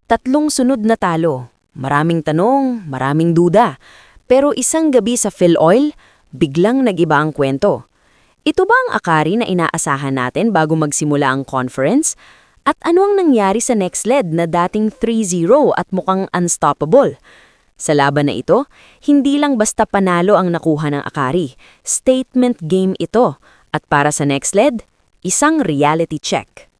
Tatlong sunod na talo. Maraming tanong, maraming duda. Pero isang gabi sa PhilOil, biglang nag-iba ang kwento. Ito ba ang Akari na inaasahan natin bago magsimula ang conference? At ano ang nangyari sa next lead na dating 3-0 at mukhang unstoppable? Sa laban na ito, hindi lang basta panalo ang nakuha ng Akari. Statement game ito. At para sa next lead, isang reality check.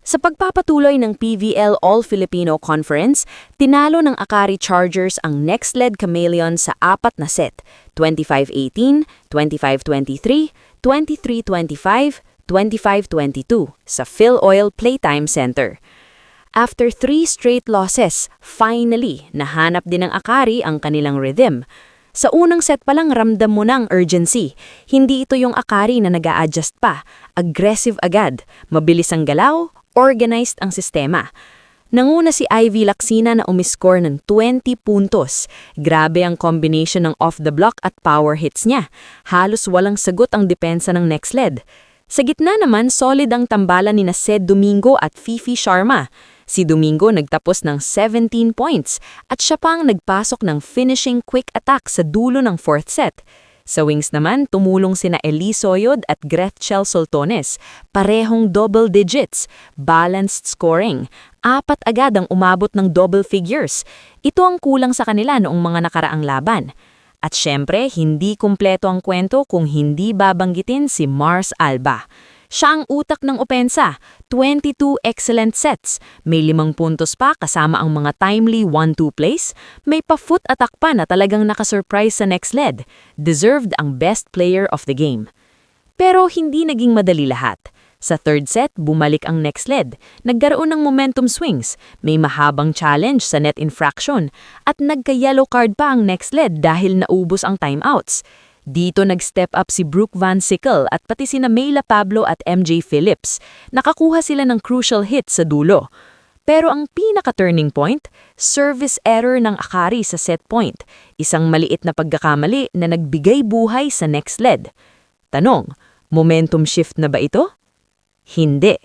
Sa pagpapatuloy ng PVL All-Filipino Conference, tinalo ng Akari Chargers ang next lead Chameleon sa 4 na set, 25-18, 25-23, 23-25, 25-22 sa PhilOil Playtime Center. After 3 straight losses, finally, nahanap din ng Akari ang kanilang rhythm. Sa unang set pa lang ramdam mo ng urgency. Hindi ito yung Akari na nag-a-adjust pa. Aggressive agad, mabilis ang galaw, organized ang sistema. Nanguna si Ivy Lacsina na umiscore ng 20 puntos. Grabe ang combination ng off-the-block at power hits niya. Halos walang sagot ang depensa ng next lead. Sa gitna naman, solid ang tambalan ni Sed Domingo at Fifi Sharma. Si Domingo nagtapos ng 17 points at siya pang nagpasok ng finishing quick attack sa dulo ng 4th set. Sa wings naman, tumulong sina Elise Soyod at Gretchel Soltones. Parehong double digits, balanced scoring. 4 agad ang umabot ng double figures. Ito ang kulang sa kanila noong mga nakaraang laban. At syempre, hindi kumpleto ang kwento kung hindi babanggitin si Mars Alba. Siya ang utak ng opensa, 22 excellent sets, may 5 puntos pa kasama ang mga timely 1-2 plays, may pa-foot attack pa na talagang nakasurprise sa next lead. Deserved ang best player of the game. Pero hindi naging madali lahat. Sa 3rd set, bumalik ang next lead. Nagkaroon ng momentum swings, may mahabang challenge sa net infraction, at nagka-yellow card pa ang next lead dahil naubos ang timeouts. Dito nag-step up si Brooke Van Sickle at pati sina Mayla Pablo at MJ Phillips. Nakakuha sila ng crucial hit sa dulo. Pero ang pinaka-turning point, service error ng Akari sa set point. Isang maliit na pagkakamali na nagbigay buhay sa next lead. Tanong, momentum shift na ba ito? Hindi.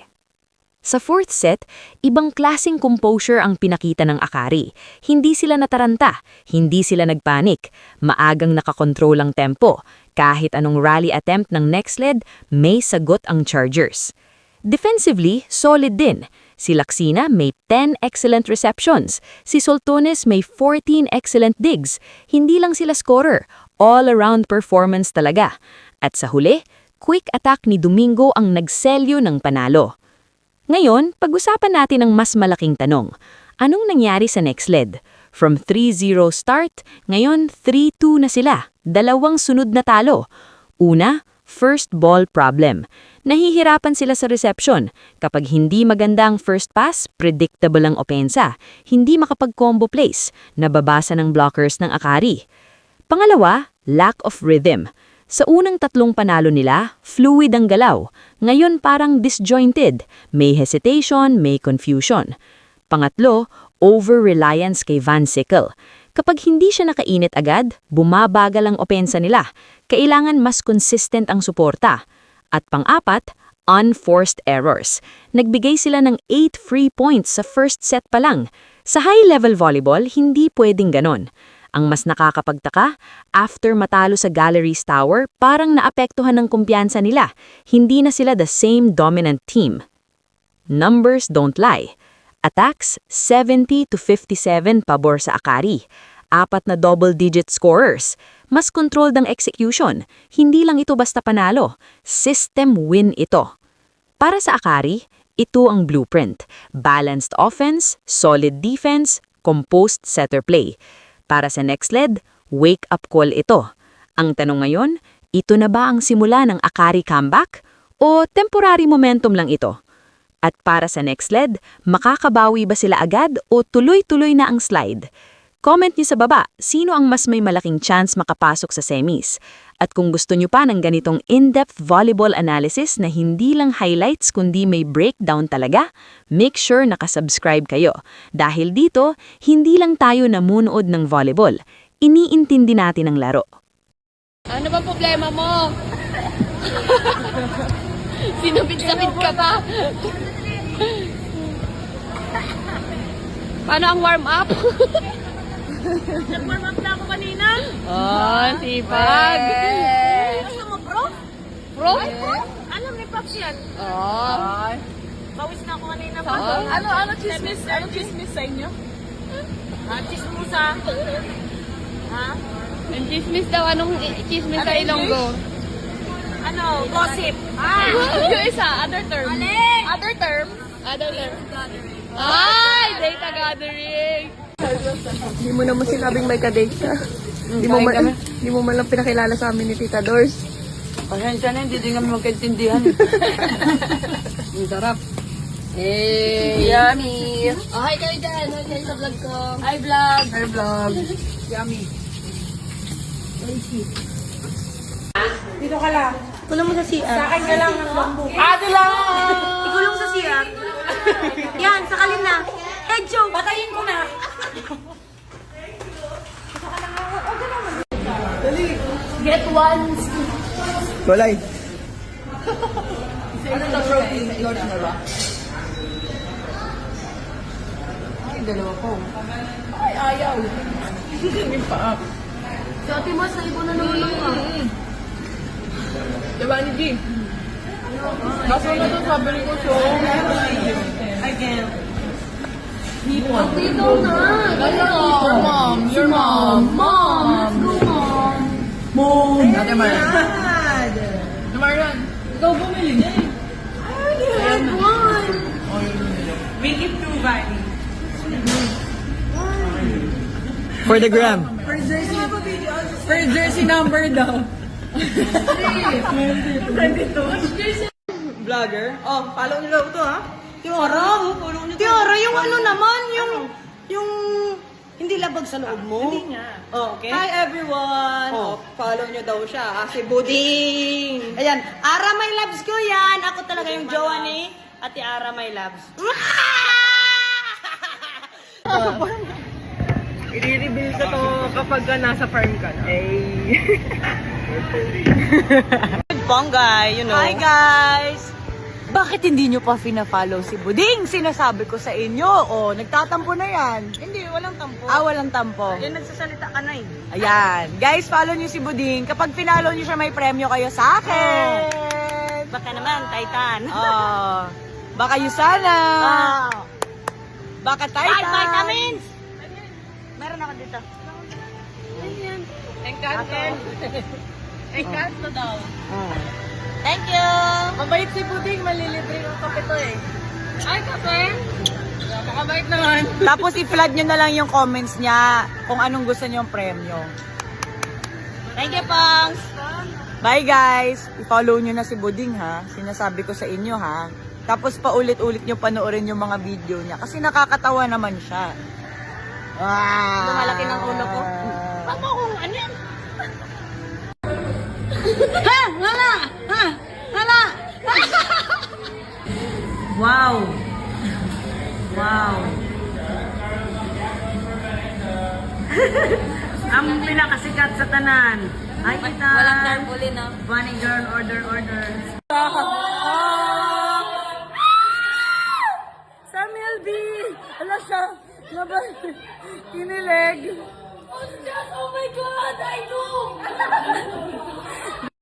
Sa 4th set, ibang klaseng composure ang pinakita ng Akari. Hindi sila nataranta, hindi sila nagpanik. Maagang nakakontrol ang tempo. Kahit anong rally attempt ng next lead, may sagot ang Chargers. Defensively, solid din. Si Lacsina may 10 excellent receptions. Si Soltones may 14 excellent digs. Hindi lang sila scorer, all-around performance talaga. At sa huli, quick attack ni Domingo ang nagselyo ng panalo. Ngayon, pag-usapan natin ang mas malaking tanong. Anong nangyari sa next lead? From 3-0 start, ngayon 3-2 na sila. 2 sunod na talo. Una, first ball problem. Nahihirapan sila sa reception. Kapag hindi maganda ang first pass, predictable ang opensa. Hindi makapag-combo plays. Nababasa ng blockers ng Akari. Pangalawa, lack of rhythm. Sa unang 3 panalo nila, fluid ang galaw. Ngayon parang disjointed. May hesitation, may confusion. Pangatlo, over-reliance kay Van Sickle. Kapag hindi siya nakainit agad, bumabagal ang opensa nila. Kailangan mas consistent ang suporta. At pang-apat, unforced errors. Nagbigay sila ng 8 free points sa first set pa lang. Sa high-level volleyball, hindi pwedeng ganon. Ang mas nakakapagtaka, after matalo sa Galleries Tower, parang naapektuhan ng kumpiyansa nila. Hindi na sila the same dominant team. Numbers don't lie. Attacks, 70-57 pabor sa Akari. 4 na double-digit scorers. Mas controlled ang execution. Hindi lang ito basta panalo. System win ito. Para sa Akari, ito ang blueprint. Balanced offense, solid defense, composed setter play. Para sa next lead, wake-up call ito. Ang tanong ngayon, ito na ba ang simula ng Akari comeback? O temporary momentum lang ito? At para sa next lead, makakabawi ba sila agad o tuloy-tuloy na ang slide? Comment niyo sa baba, sino ang mas may malaking chance makapasok sa semis? At kung gusto niyo pa ng ganitong in-depth volleyball analysis na hindi lang highlights kundi may breakdown talaga, make sure nakasubscribe kayo. Dahil dito, hindi lang tayo namunood ng volleyball, iniintindi natin ang laro. Ano ba problema mo? Sinupit-sapit ka pa. Paano ang warm up? Nag-warm up na ako kanina. Oh, sipag. Ano mo, bro? Bro? Alam ni Paps yan. Oh. Bawis na ako kanina pa. Oo. Ano chismis? Ano chismis sa inyo? Chismusa. Ha? Ang chismis daw. Anong chismis sa Ilonggo? Ano? Gossip. Yung isa, other term. Other term? Other term. Ay, data gathering. Hindi mo naman sinabing may ka-date siya. Hindi mo man lang pinakilala sa amin ni Tita Dors. Pasensya na, hindi din kami magkaintindihan. Ang sarap. Yummy! Oh, hi kayo dyan. Hi kayo sa vlog ko. Hi vlog! Hi vlog! Yummy! Kulong mo sa CR. Sa akin ka lang ang bambu. Ikulong sa CR. Yan, sakalin na. Head joke. Patayin ko na. Get one. Walay. Ano na protein? Yours na ba? Ay, dalawa ko. Ay, ayaw. Hindi pa. Si Ate Mas, naibo na naman ako. Diba ni G? Kaso na to, sabi ko so. Again. Dito na. Your mom. Your mom. Mom, let's go, Mom. Ate Marian. Ate Marian. Ikaw bumili niya eh. Get one. Make it two, Vani. For the gram. Per jersey number daw. Vlogger. Oh, follow niyo daw ito ha. Tiara, follow niyo. Tiara, yung ano naman, yung hindi labag sa loob mo. Hindi niya. Oh, okay. Hi everyone. Oh, follow niyo daw siya. Si Buding. Ayan, Ara my loves ko yan. Ako talaga yung jowa ni Ate Ara my loves. I-reveal ko to kapag nasa farm ka na. Bonggay, you know. Hi guys! Bakit hindi nyo pa fina-follow si Buding? Sinasabi ko sa inyo. Oh, nagtatampo na yan. Hindi, walang tampo. Ah, walang tampo. Yan, nagsasalita ka na eh. Ayan. Guys, follow nyo si Buding. Kapag finalo nyo siya, may premyo kayo sa akin. Baka naman, Titan. Oh. Baka yung sana. Baka Titan. Vitamins! Meron ako dito. Ayan. Encanto. Encanto daw. Thank you! Mabait si Buding, malilibre ng kape to eh. Ay, kape. Napakabait naman. Tapos i-flood nyo na lang yung comments niya kung anong gusto nyo yung premyo. Thank you, Pongs! Bye guys! I-follow nyo na si Buding ha. Sinasabi ko sa inyo ha. Tapos paulit-ulit nyo panoorin yung mga video niya. Kasi nakakatawa naman siya. Wow! Lumalaki ng ulo ko. Paano kung ano yan? Wow! Wow! Ang pinakasikat sa tanan. Ay, kita! Walang tarbulin, no? Bunny girl, order. Sa Melby! Ala siya! Kinilig! Oh my God! I know!